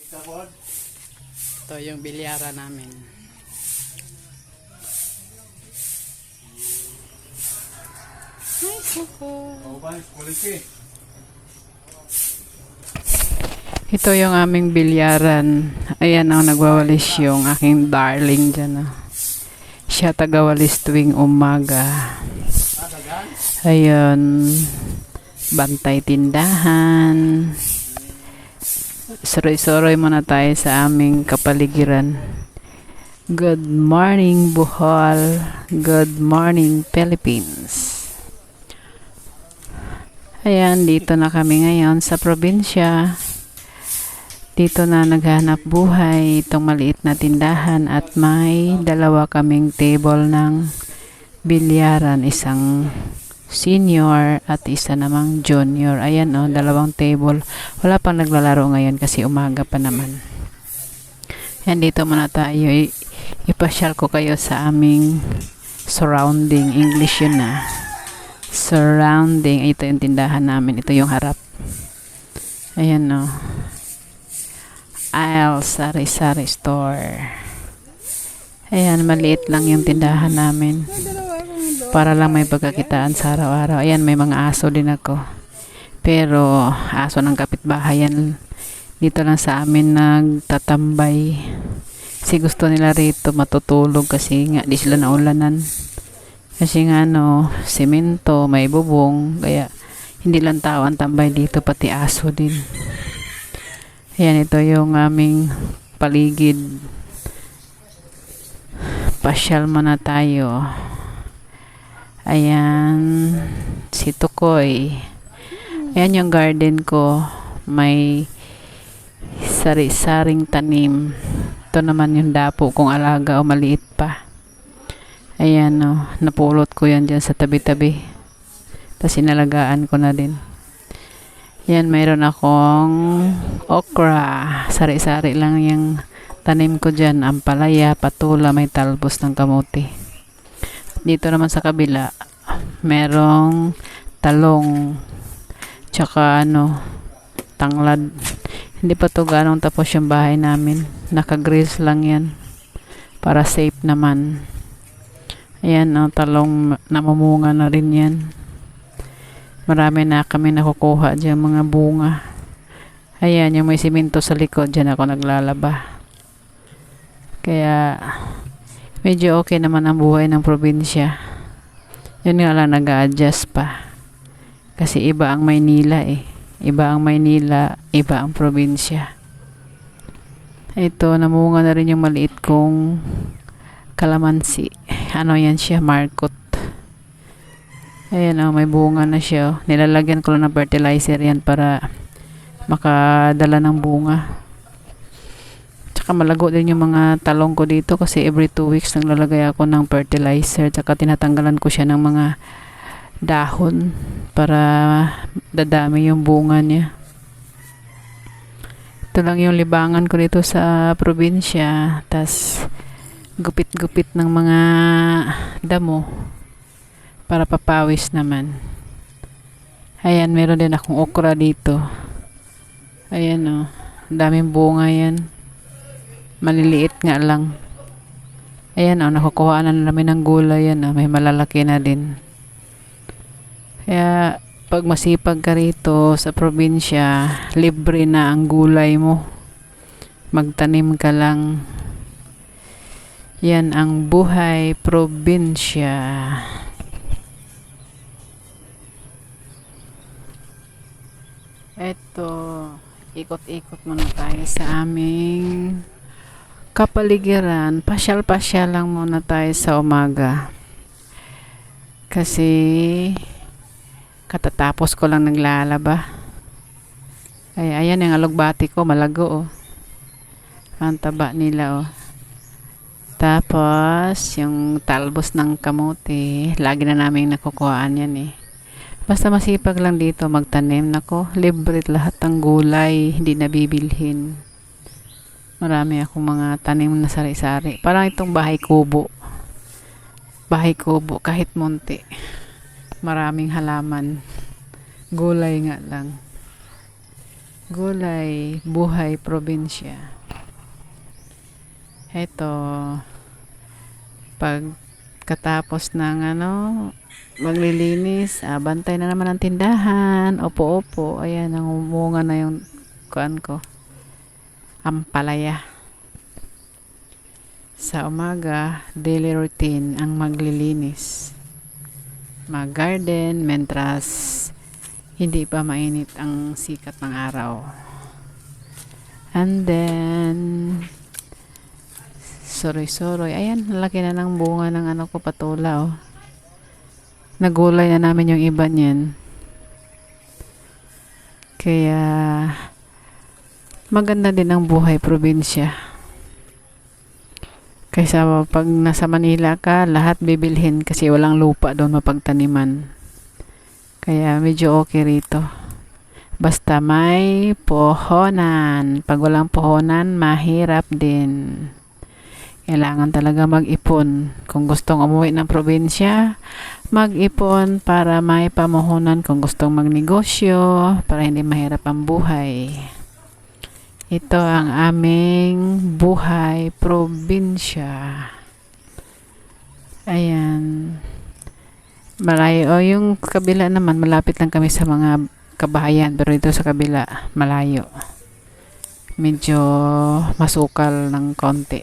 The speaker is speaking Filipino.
Ito yung bilyara namin. Ay, suko. Ito yung aming bilyaran. Ayan ang nagwawalis yung aking darling dyan. Siya tagawalis tuwing umaga. Ayun. Bantay tindahan. Suroy-suroy muna tayo sa aming kapaligiran. Good morning, Bohol. Good morning, Philippines. Ayan, dito na kami ngayon sa probinsya. Dito na naghanap buhay itong maliit na tindahan at may dalawa kaming table ng bilyaran. Isang senior at isa namang junior. Ayan dalawang table. Wala pang naglalaro ngayon kasi umaga pa naman. Ayan, dito muna tayo. Ipasyal ko kayo sa aming surrounding. English yun na. Surrounding. Ito yung tindahan namin. Ito yung harap. Ayan Aisle Sari-Sari Store. Ayan, maliit lang yung tindahan namin. Para lang may pagkakitaan sa araw-araw. Ayan, may mga aso din ako. Pero, aso ng kapitbahay yan. Dito lang sa amin nagtatambay. Kasi gusto nila rito matutulog kasi nga di sila naulanan. Kasi nga simento, may bubong. Kaya, hindi lang tao ang tambay dito, pati aso din. Ayan, ito yung aming paligid. Pasyal muna tayo. Ayan, si Tukoy. Ayan yung garden ko. May sari-saring tanim. Ito naman yung dapo kung alaga o maliit pa. Ayan napulot ko yan dyan sa tabi-tabi. Tapos inalagaan ko na din. Yan, mayroon akong okra. Sari-sari lang yung tanim ko dyan. Ampalaya, patula, may talbos ng kamote. Dito naman sa kabila, merong talong. Tsaka tanglad. Hindi pa to ganong tapos yung bahay namin. Naka-grills lang yan. Para safe naman. Ayan, talong namumunga na rin yan. Marami na kami nakukuha dyan mga bunga. Ayan, yung may simento sa likod, dyan ako naglalaba. Kaya, medyo okay naman ang buhay ng probinsya. Yun nga lang, nag-a-adjust pa. Kasi iba ang Maynila Iba ang Maynila, iba ang probinsya. Ito, namunga na rin yung maliit kong kalamansi. Yan siya, markot. Ayan may bunga na siya. Nilalagyan ko lang ng fertilizer yan para makadala ng bunga. Tsaka malago din yung mga talong ko dito kasi every 2 weeks naglalagay ako ng fertilizer. Tsaka tinatanggalan ko siya ng mga dahon para dadami yung bunga niya. Ito lang yung libangan ko dito sa probinsya. Tas gupit-gupit ng mga damo para papawis naman. Ayan, meron din akong okra dito. Ayan daming bunga yan. Maliliit nga lang. Ayan nakukuha na namin ng gulay yan may malalaki na din. Kaya pag masipag ka rito sa probinsya, libre na ang gulay mo. Magtanim ka lang. Yan ang buhay probinsya. Eto, ikot-ikot muna tayo sa aming kapaligiran. Pasyal-pasyal lang muna tayo sa umaga. Kasi katatapos ko lang naglalaba. Ayan yung alugbati ko, malago ang taba nila Tapos, yung talbos ng kamote, lagi na namin nakukuhaan yan Basta masipag lang dito magtanim. Nako, libre lahat ng gulay, hindi nabibilhin. Marami akong mga tanim na sari-sari. Parang itong bahay kubo. Bahay kubo, kahit munti. Maraming halaman. Gulay nga lang. Gulay, buhay, probinsya. Eto, pagkatapos ng maglilinis, bantay na naman ang tindahan, opo-opo, ayan, nangumunga na yung kuan ko, ampalaya. Sa umaga, daily routine ang maglilinis, mag-garden, mentras hindi pa mainit ang sikat ng araw. And then, soroy-soroy. Ayan, laki na ng bunga ng ko, patula, oh. Nagulay na namin yung iba niyan. Kaya, maganda din ang buhay probinsya. Kaysa pag nasa Manila ka, lahat bibilhin kasi walang lupa doon mapagtaniman. Kaya medyo okay rito. Basta may pohonan. Pag walang pohonan, mahirap din. Kailangan talaga mag-ipon. Kung gustong umuwi ng probinsya, mag-ipon para may pamuhunan. Kung gustong magnegosyo, para hindi mahirap ang buhay. Ito ang aming buhay probinsya. Ayan. Malayo. Yung kabila naman, malapit lang kami sa mga kabahayan. Pero ito sa kabila, malayo. Medyo masukal ng konti.